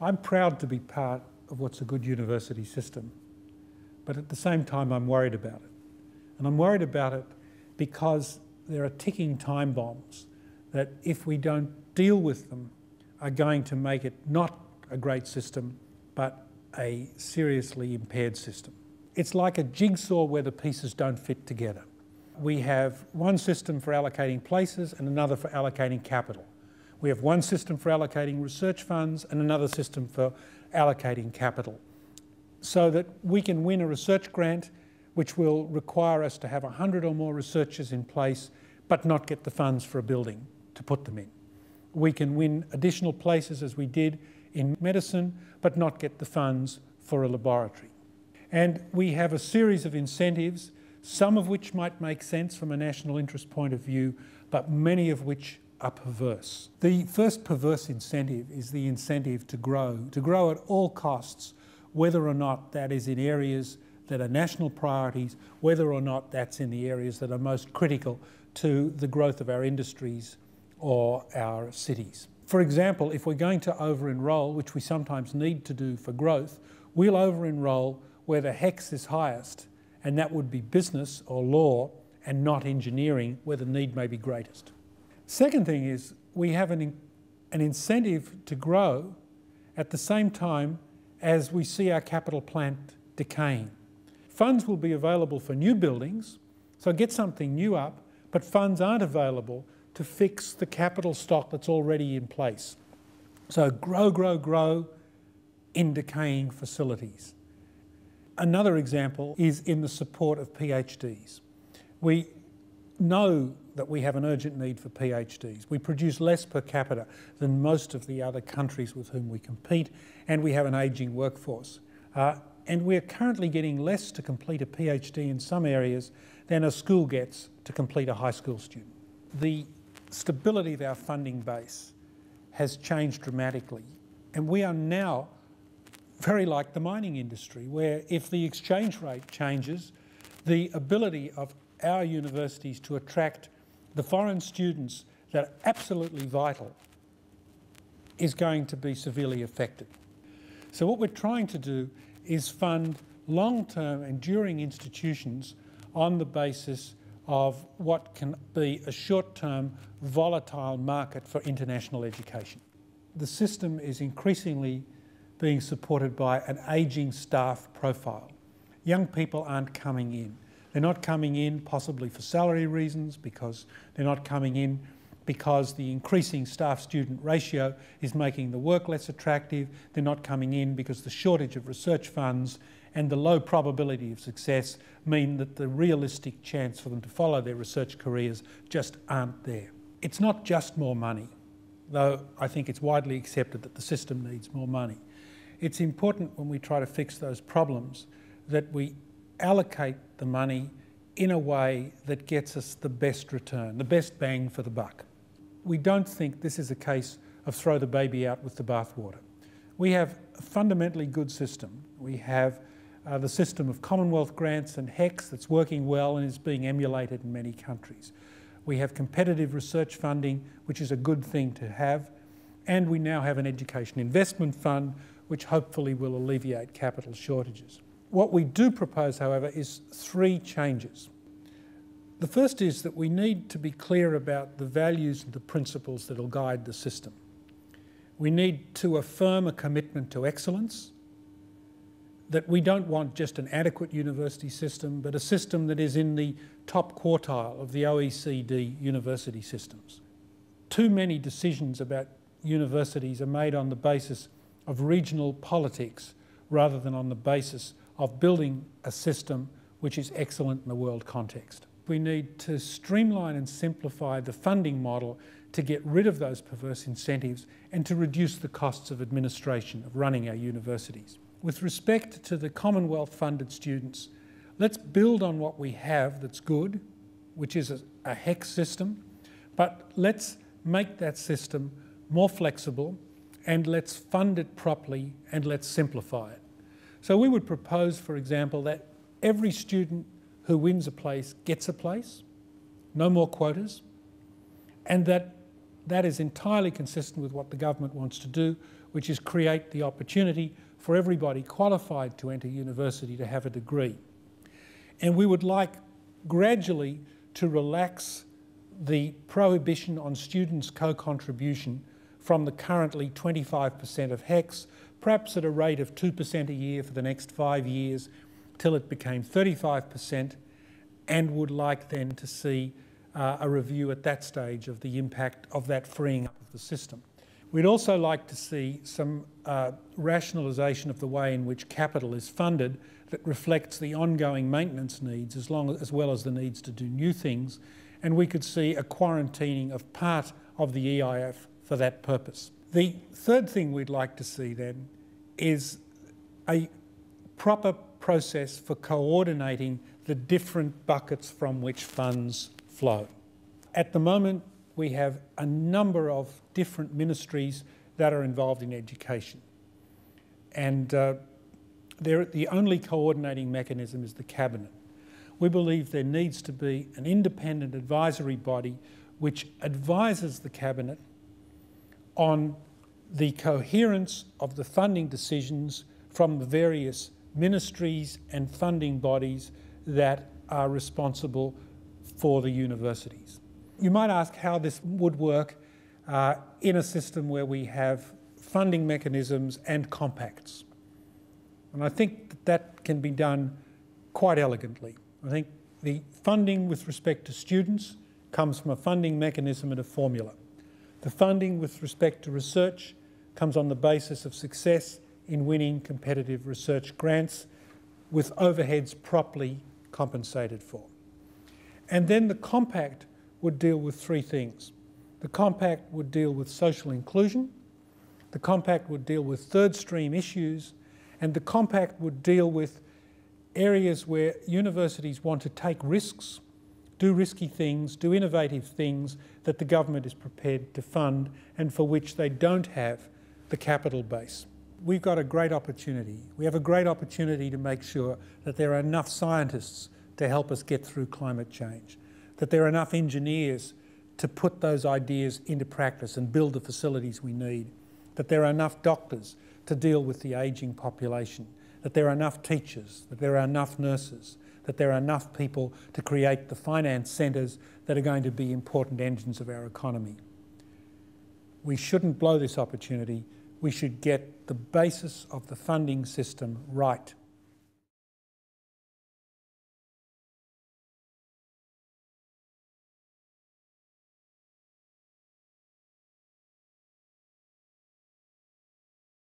I'm proud to be part of what's a good university system, but at the same time I'm worried about it. And I'm worried about it because there are ticking time bombs that, if we don't deal with them, are going to make it not a great system, but a seriously impaired system. It's like a jigsaw where the pieces don't fit together. We have one system for allocating places and another for allocating capital. We have one system for allocating research funds and another system for allocating capital, so that we can win a research grant which will require us to have 100 or more researchers in place but not get the funds for a building to put them in. We can win additional places, as we did in medicine, but not get the funds for a laboratory. And we have a series of incentives, some of which might make sense from a national interest point of view, but many of which are perverse. The first perverse incentive is the incentive to grow at all costs, whether or not that is in areas that are national priorities, whether or not that's in the areas that are most critical to the growth of our industries or our cities. For example, if we're going to over-enrol, which we sometimes need to do for growth, we'll over-enrol where the HECS is highest, and that would be business or law and not engineering, where the need may be greatest. Second thing is, we have an incentive to grow at the same time as we see our capital plant decaying. Funds will be available for new buildings, so get something new up, but funds aren't available to fix the capital stock that's already in place. So grow in decaying facilities. Another example is in the support of PhDs. We know that we have an urgent need for PhDs. We produce less per capita than most of the other countries with whom we compete, and we have an ageing workforce. And we're currently getting less to complete a PhD in some areas than a school gets to complete a high school student. The stability of our funding base has changed dramatically, and we are now very like the mining industry, where if the exchange rate changes, the ability of our universities to attract the foreign students that are absolutely vital is going to be severely affected. So what we're trying to do is fund long-term enduring institutions on the basis of what can be a short-term volatile market for international education. The system is increasingly being supported by an ageing staff profile. Young people aren't coming in. They're not coming in possibly for salary reasons, because they're not coming in because the increasing staff-student ratio is making the work less attractive. They're not coming in because the shortage of research funds and the low probability of success mean that the realistic chance for them to follow their research careers just aren't there. It's not just more money, though I think it's widely accepted that the system needs more money. It's important, when we try to fix those problems, that we allocate the money in a way that gets us the best return, the best bang for the buck. We don't think this is a case of throw the baby out with the bathwater. We have a fundamentally good system. We have the system of Commonwealth grants and HECS that's working well and is being emulated in many countries. We have competitive research funding, which is a good thing to have, and we now have an education investment fund, which hopefully will alleviate capital shortages. What we do propose, however, is three changes. The first is that we need to be clear about the values and the principles that will guide the system. We need to affirm a commitment to excellence, that we don't want just an adequate university system, but a system that is in the top quartile of the OECD university systems. Too many decisions about universities are made on the basis of regional politics rather than on the basis of building a system which is excellent in the world context. We need to streamline and simplify the funding model to get rid of those perverse incentives and to reduce the costs of administration of running our universities. With respect to the Commonwealth-funded students, let's build on what we have that's good, which is a HECS system, but let's make that system more flexible, and let's fund it properly, and let's simplify it. So we would propose, for example, that every student who wins a place gets a place, no more quotas, and that is entirely consistent with what the government wants to do, which is create the opportunity for everybody qualified to enter university to have a degree. And we would like gradually to relax the prohibition on students' co-contribution from the currently 25% of HECS, perhaps at a rate of 2% a year for the next 5 years, till it became 35%, and would like then to see a review at that stage of the impact of that freeing up of the system. We'd also like to see some rationalisation of the way in which capital is funded that reflects the ongoing maintenance needs as well as the needs to do new things, and we could see a quarantining of part of the EIF for that purpose. The third thing we'd like to see then is a proper process for coordinating the different buckets from which funds flow. At the moment, we have a number of different ministries that are involved in education. And the only coordinating mechanism is the Cabinet. We believe there needs to be an independent advisory body which advises the Cabinet on the coherence of the funding decisions from the various ministries and funding bodies that are responsible for the universities. You might ask how this would work in a system where we have funding mechanisms and compacts. And I think that can be done quite elegantly. I think the funding with respect to students comes from a funding mechanism and a formula. The funding with respect to research comes on the basis of success in winning competitive research grants with overheads properly compensated for. And then the compact would deal with three things. The compact would deal with social inclusion, the compact would deal with third stream issues, and the compact would deal with areas where universities want to take risks, do risky things, do innovative things that the government is prepared to fund and for which they don't have the capital base. We've got a great opportunity. We have a great opportunity to make sure that there are enough scientists to help us get through climate change, that there are enough engineers to put those ideas into practice and build the facilities we need, that there are enough doctors to deal with the ageing population, that there are enough teachers, that there are enough nurses, that there are enough people to create the finance centres that are going to be important engines of our economy. We shouldn't blow this opportunity. We should get the basis of the funding system right.